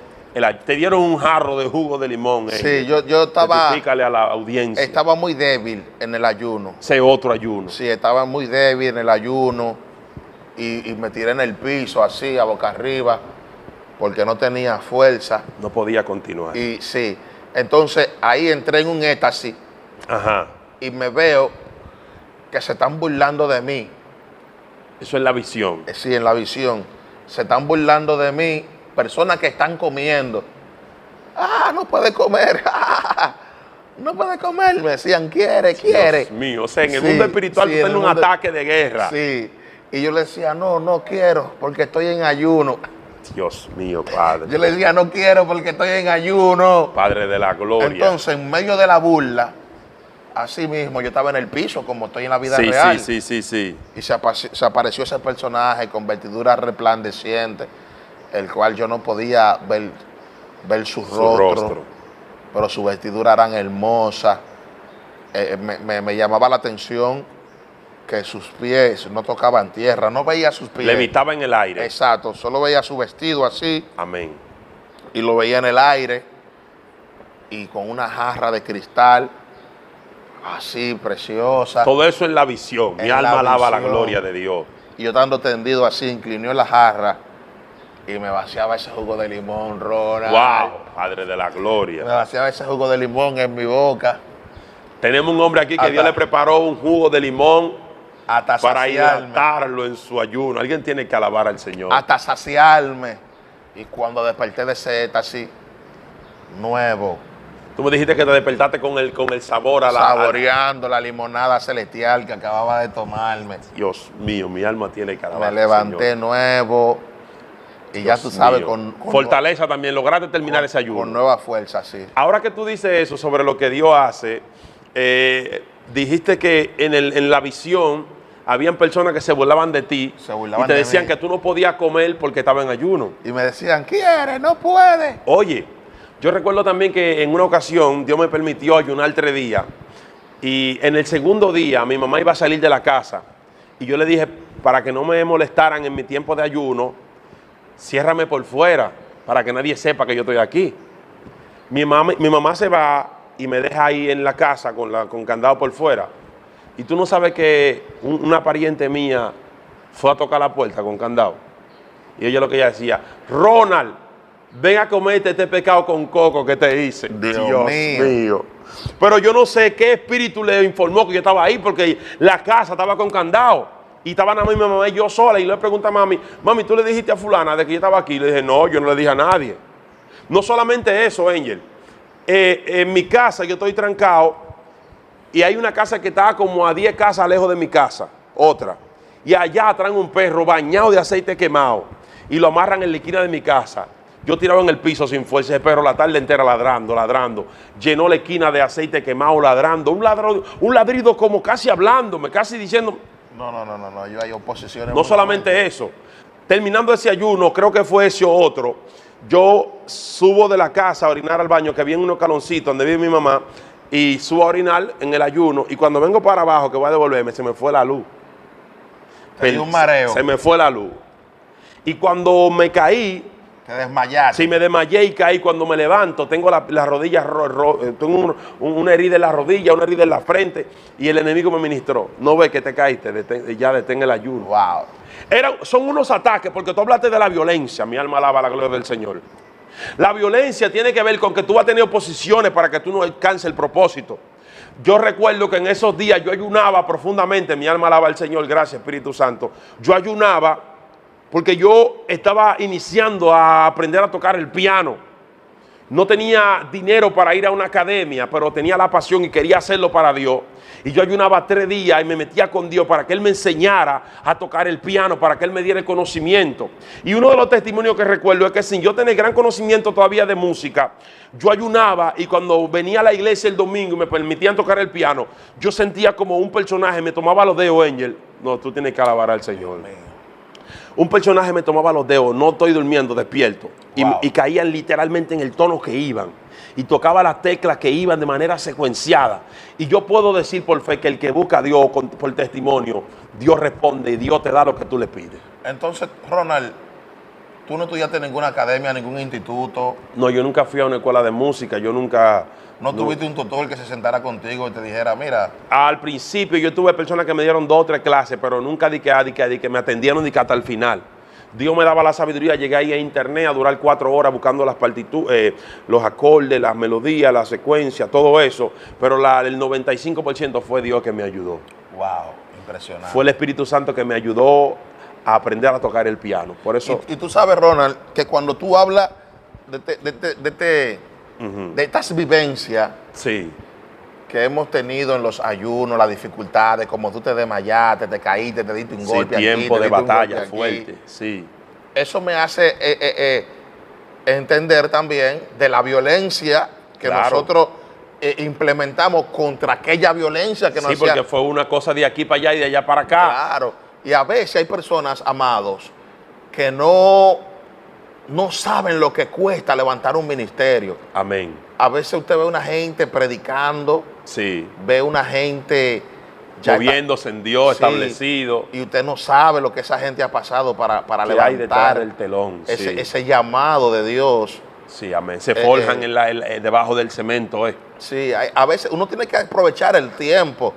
Te dieron un jarro de jugo de limón. Sí, yo estaba... Explícale a la audiencia. Estaba muy débil en el ayuno. Ese otro ayuno. Sí, estaba muy débil en el ayuno y me tiré en el piso así, a boca arriba, porque no tenía fuerza. No podía continuar. Y sí, entonces ahí entré en un éxtasis. Ajá. Y me veo que se están burlando de mí. Eso es la visión. Sí, en la visión. Se están burlando de mí, personas que están comiendo. Ah, no puede comer. No puede comer. Me decían, quiere. Dios mío, o sea, en el mundo espiritual tú tienes un ataque de guerra. Sí. Y yo le decía, no quiero, porque estoy en ayuno. Dios mío, Padre. Yo le decía, no quiero porque estoy en ayuno. Padre de la gloria. Entonces, en medio de la burla, así mismo, yo estaba en el piso, como estoy en la vida real. Sí. Y se apareció ese personaje con vestidura resplandeciente, el cual yo no podía ver su rostro, pero su vestidura era hermosa. Me llamaba la atención que sus pies no tocaban tierra, no veía sus pies. Levitaba en el aire. Exacto, solo veía su vestido así. Amén. Y lo veía en el aire y con una jarra de cristal así, preciosa. Todo eso es la visión. Mi alma alaba la gloria de Dios. Y yo estando tendido así, incliné la jarra y me vaciaba ese jugo de limón, Ronald. ¡Wow! Padre de la gloria. Me vaciaba ese jugo de limón en mi boca. Tenemos un hombre aquí que Dios le preparó un jugo de limón hasta para saciarme. hidratarlo en su ayuno. Alguien tiene que alabar al Señor. Hasta saciarme. Y cuando desperté de ese éxtasis nuevo, Tú me dijiste que te despertaste con el sabor a la... saboreando la limonada celestial que acababa de tomarme. Dios mío, mi alma tiene que alabar Me al levanté Señor. nuevo y Dios ya tú sabes, mío. con Fortaleza también, lograste terminar ese ayuno. con nueva fuerza, sí. Ahora que tú dices eso sobre lo que Dios hace, dijiste que en la visión habían personas que se burlaban de ti Se burlaban y te de decían mí. que tú no podías comer porque estaba en ayuno. Y me decían, ¿quiere? No puede. Oye, yo recuerdo también que en una ocasión Dios me permitió ayunar 3 días y en el segundo día mi mamá iba a salir de la casa y yo le dije, para que no me molestaran en mi tiempo de ayuno, ciérrame por fuera para que nadie sepa que yo estoy aquí. Mi mamá se va y me deja ahí en la casa con candado por fuera. Y tú no sabes que una pariente mía fue a tocar la puerta con candado. Y ella lo que ella decía, Ronald, ven a comerte este pescado con coco que te hice. Dios mío. Pero yo no sé qué espíritu le informó que yo estaba ahí porque la casa estaba con candado. Y estaban a mí, mi mamá y yo sola. Y le pregunté a mami, ¿tú le dijiste a fulana de que yo estaba aquí? Y le dije, no, yo no le dije a nadie. No solamente eso, Angel. En mi casa yo estoy trancado y hay una casa que está como a 10 casas lejos de mi casa, otra. Y allá traen un perro bañado de aceite quemado y lo amarran en la esquina de mi casa. Yo tirado en el piso sin fuerza, ese perro la tarde entera ladrando. Llenó la esquina de aceite quemado, ladrando. Un ladrido como casi hablándome, casi diciendo... No, yo hay oposiciones. No solamente eso. Terminando ese ayuno, creo que fue ese o otro, yo subo de la casa a orinar al baño, que había en unos caloncitos donde vive mi mamá, y subo a orinar en el ayuno, y cuando vengo para abajo, que voy a devolverme, se me fue la luz. Un mareo. Se me fue la luz. Y cuando me caí, Te desmayaste. sí me desmayé y caí. Cuando me levanto, tengo las rodillas, tengo una herida en la rodilla, una herida en la frente, y el enemigo me ministró. No ves que te caíste, detén el ayuno. Wow. Son unos ataques, porque tú hablaste de la violencia. Mi alma alaba la gloria del Señor. La violencia tiene que ver con que tú vas a tener oposiciones para que tú no alcances el propósito. Yo recuerdo que en esos días yo ayunaba profundamente. Mi alma alaba al Señor, gracias Espíritu Santo. Yo ayunaba porque yo estaba iniciando a aprender a tocar el piano. No tenía dinero para ir a una academia, pero tenía la pasión y quería hacerlo para Dios. Y yo ayunaba 3 días y me metía con Dios para que Él me enseñara a tocar el piano, para que Él me diera el conocimiento. Y uno de los testimonios que recuerdo es que sin yo tener gran conocimiento todavía de música, yo ayunaba y cuando venía a la iglesia el domingo y me permitían tocar el piano, yo sentía como un personaje, me tomaba los dedos, Angel. No, tú tienes que alabar al Señor. Un personaje me tomaba los dedos, no estoy durmiendo, despierto. Wow. Y caían literalmente en el tono que iban. Y tocaba las teclas que iban de manera secuenciada. Y yo puedo decir por fe que el que busca a Dios por testimonio, Dios responde y Dios te da lo que tú le pides. Entonces, Ronald, tú no estudiaste en ninguna academia, ningún instituto. No, yo nunca fui a una escuela de música, yo nunca... No tuviste un tutor que se sentara contigo y te dijera, mira. Al principio yo tuve personas que me dieron 2 o 3 clases, pero nunca di que me atendieron ni que hasta el final. Dios me daba la sabiduría, llegué ahí a internet a durar 4 horas buscando las partituras, los acordes, las melodías, la secuencia, todo eso. Pero el 95% fue Dios que me ayudó. Wow, impresionante. Fue el Espíritu Santo que me ayudó a aprender a tocar el piano. Por eso... Y tú sabes, Ronald, que cuando tú hablas de estas vivencias Sí, que hemos tenido en los ayunos, las dificultades, como tú te desmayaste, te caíste, te diste un sí, golpe aquí, tiempo te de diste un batalla golpe aquí. fuerte, sí. Eso me hace entender también de la violencia que Claro. nosotros implementamos contra aquella violencia que nos Sí, hacía. porque fue una cosa de aquí para allá y de allá para acá. Claro. Y a veces hay personas, amados, que no saben lo que cuesta levantar un ministerio. Amén. A veces usted ve una gente predicando, Sí, ve una gente ya moviéndose en Dios, Sí. establecido. y usted no sabe lo que esa gente ha pasado para ¿Qué hay detrás levantar del telón? Sí, ese llamado de Dios. sí, amén. Se forjan debajo del cemento, Sí, a veces uno tiene que aprovechar el tiempo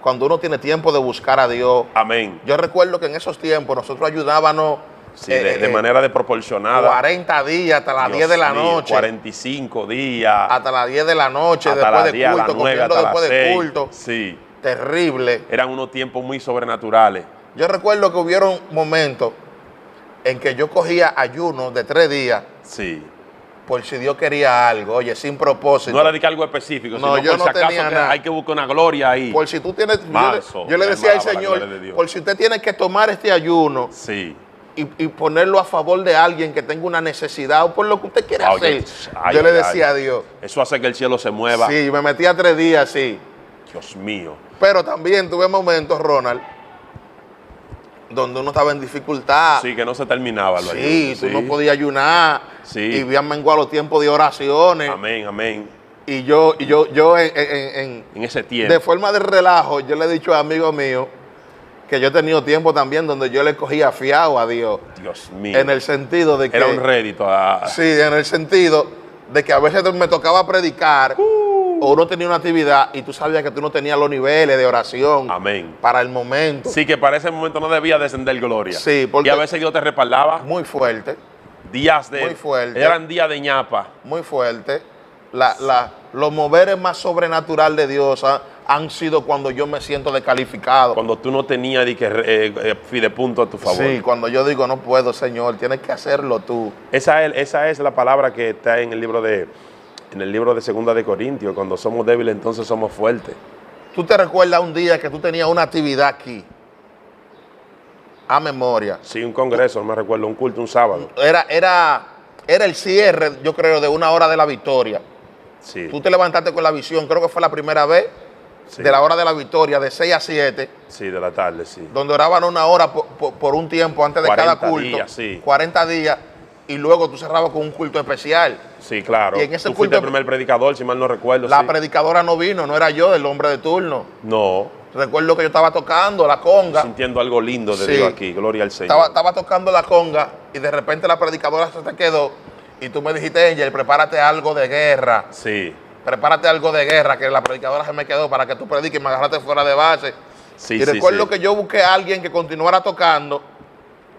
cuando uno tiene tiempo de buscar a Dios. Amén. Yo recuerdo que en esos tiempos nosotros ayudábamos Sí, de manera desproporcionada. 40 días hasta las Dios 10 de la mío, noche. 45 días. Hasta las 10 de la noche, hasta después las 10, de a las culto, 9, comiendo hasta las después de 6. culto. Sí, Terrible. eran unos tiempos muy sobrenaturales. Yo recuerdo que hubieron momentos en que yo cogía ayunos de 3 días Sí. por si Dios quería algo, oye, sin propósito. No era de que algo específico, No, sino yo por no si acaso tenía que nada. hay que buscar una gloria ahí. Por si tú tienes, Marzo, yo le mi decía al hermano, para la Señor, gloria de Dios. por si usted tiene que tomar este ayuno Sí. y ponerlo a favor de alguien que tenga una necesidad o por lo que usted quiera Oye, hacer. ay, Yo le ay, decía ay. a Dios. Eso hace que el cielo se mueva. Sí, me metía 3 días, sí. Dios mío. Pero también tuve momentos, Ronald, donde uno estaba en dificultad. Sí, que no se terminaba. Lo Sí, ayuno, tú no podías ayunar. Sí. Y habían menguado los tiempos de oraciones. Amén, amén. Y yo En ese tiempo. de forma de relajo, yo le he dicho a amigos míos que yo he tenido tiempo también donde yo le cogía fiado a Dios. Dios mío. En el sentido de que... Era un rédito. Sí, en el sentido de que a veces me tocaba predicar o uno tenía una actividad y tú sabías que tú no tenías los niveles de oración Amén. para el momento. Sí, que para ese momento no debía descender gloria. Sí, porque- Y a veces Dios te respaldaba. Muy fuerte, Días de... Muy fuerte. Eran días de ñapa. muy fuerte. Los moveres más sobrenatural de Dios han sido cuando yo me siento descalificado. Cuando tú no tenías de que fidepunto a tu favor. Sí, cuando yo digo no puedo, Señor, tienes que hacerlo tú. Esa es la palabra que está en el libro de Segunda de Corintios. Cuando somos débiles, entonces somos fuertes. ¿Tú te recuerdas un día que tú tenías una actividad aquí? A memoria. Sí, un congreso, no me recuerdo, un culto, un sábado. Era el cierre, yo creo, de una hora de la victoria. Sí. Tú te levantaste con la visión, creo que fue la primera vez, Sí. de la hora de la victoria, de 6 a 7, Sí, de la tarde, sí. donde oraban una hora por un tiempo antes de cada 40 culto. días, sí. 40 días, y luego tú cerrabas con un culto especial. Sí, claro. Y en ese Tú fuiste culto- el primer predicador, si mal no recuerdo. La sí. predicadora no vino, no era yo, el hombre de turno. No, Recuerdo que yo estaba tocando la conga. sintiendo algo lindo de Sí. Dios aquí. Gloria al Señor. Estaba tocando la conga y de repente la predicadora se te quedó y tú me dijiste, Angel, prepárate algo de guerra. Sí, Prepárate algo de guerra, que la predicadora se me quedó para que tú prediques y me agarraste fuera de base. sí, y sí. recuerdo sí. que yo busqué a alguien que continuara tocando,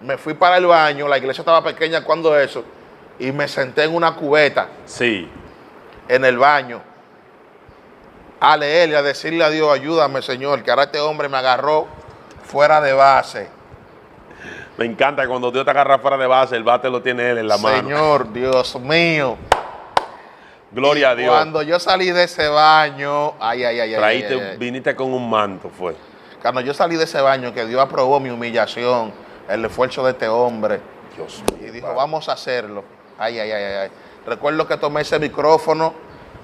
me fui para el baño, la iglesia estaba pequeña cuando eso, y me senté en una cubeta Sí, en el baño a leer y a decirle a Dios, ayúdame, Señor, que ahora este hombre me agarró fuera de base. me encanta cuando Dios te agarra fuera de base, el bate lo tiene él en la mano. Señor, Dios mío. Gloria a Dios. Cuando yo salí de ese baño, ay, ay, ay, ay, Traíste, ay, ay. viniste con un manto, fue. Cuando yo salí de ese baño, que Dios aprobó mi humillación, el esfuerzo de este hombre, Dios y mío. dijo, Padre. vamos a hacerlo. Ay, ay, ay, ay, ay. Recuerdo que tomé ese micrófono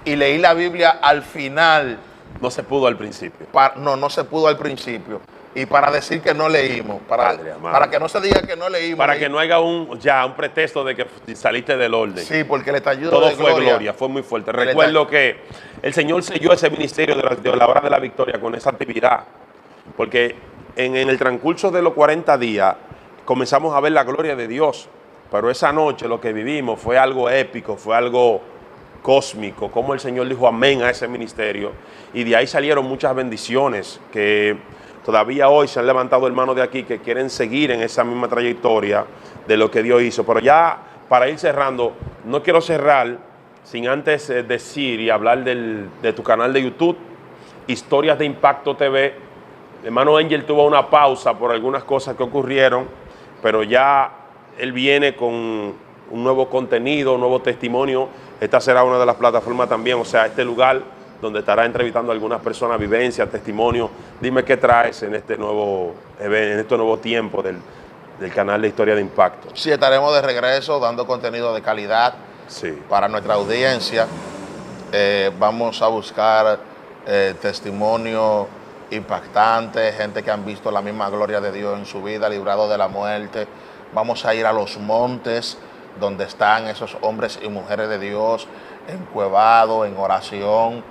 y leí la Biblia al final. No se pudo al principio. No se pudo al principio. Y para decir que no leímos, Padre amado. para que no se diga que no leímos. Para que no haya un pretexto de que saliste del orden. Sí, porque el estallido Todo de fue gloria, fue muy fuerte. Recuerdo que el Señor selló ese ministerio de la hora de la victoria con esa actividad. Porque en el transcurso de los 40 días comenzamos a ver la gloria de Dios. Pero esa noche lo que vivimos fue algo épico, fue algo cósmico, como el Señor dijo amén a ese ministerio. Y de ahí salieron muchas bendiciones que todavía hoy se han levantado hermanos de aquí que quieren seguir en esa misma trayectoria de lo que Dios hizo. Pero ya para ir cerrando, no quiero cerrar sin antes decir y hablar de tu canal de YouTube, Historias de Impacto TV. Hermano Angel tuvo una pausa por algunas cosas que ocurrieron, pero ya él viene con un nuevo contenido, un nuevo testimonio. Esta será una de las plataformas también, o sea, este lugar donde estará entrevistando a algunas personas, vivencias, testimonios. Dime qué traes en este nuevo evento, en este nuevo tiempo del canal de Historia de Impacto. Sí, estaremos de regreso dando contenido de calidad para nuestra audiencia. Vamos a buscar testimonios impactantes, gente que han visto la misma gloria de Dios en su vida, librado de la muerte. Vamos a ir a los montes donde están esos hombres y mujeres de Dios, encuevados, en oración,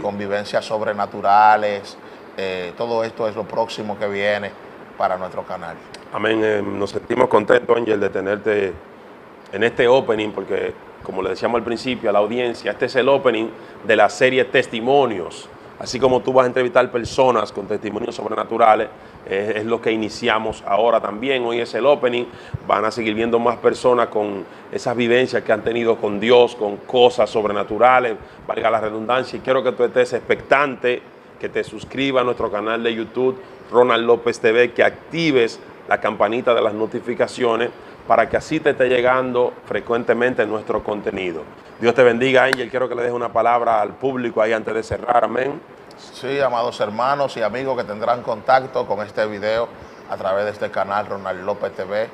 con vivencias sobrenaturales. Todo esto es lo próximo que viene para nuestro canal. Amén. Nos sentimos contentos, Ángel, de tenerte en este opening, porque como le decíamos al principio a la audiencia, este es el opening de la serie Testimonios. Así como tú vas a entrevistar personas con testimonios sobrenaturales, es lo que iniciamos ahora también. Hoy es el opening. Van a seguir viendo más personas con esas vivencias que han tenido con Dios, con cosas sobrenaturales, valga la redundancia. Y quiero que tú estés expectante, que te suscribas a nuestro canal de YouTube, Ronald López TV, que actives la campanita de las notificaciones para que así te esté llegando frecuentemente nuestro contenido. Dios te bendiga, Ángel. Quiero que le deje una palabra al público ahí antes de cerrar. Amén. Sí, amados hermanos y amigos que tendrán contacto con este video a través de este canal Ronald López TV.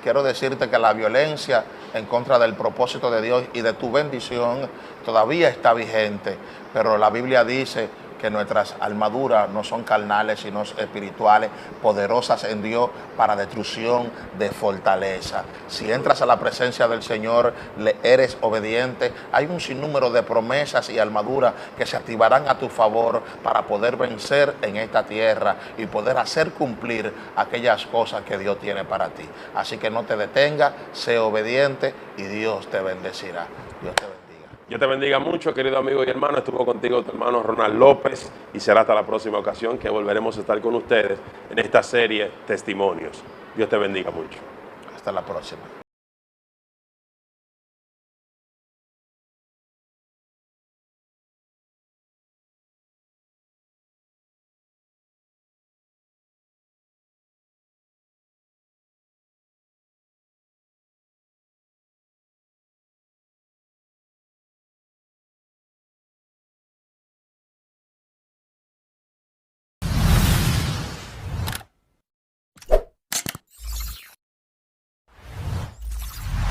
Quiero decirte que la violencia en contra del propósito de Dios y de tu bendición todavía está vigente, pero la Biblia dice que nuestras armaduras no son carnales, sino espirituales, poderosas en Dios para destrucción de fortaleza. Si entras a la presencia del Señor, le eres obediente, hay un sinnúmero de promesas y armaduras que se activarán a tu favor para poder vencer en esta tierra y poder hacer cumplir aquellas cosas que Dios tiene para ti. Así que no te detengas, sé obediente y Dios te bendecirá. Dios te bendiga. Dios te bendiga mucho, querido amigo y hermano. Estuvo contigo tu hermano Ronald López y será hasta la próxima ocasión que volveremos a estar con ustedes en esta serie Testimonios. Dios te bendiga mucho. Hasta la próxima.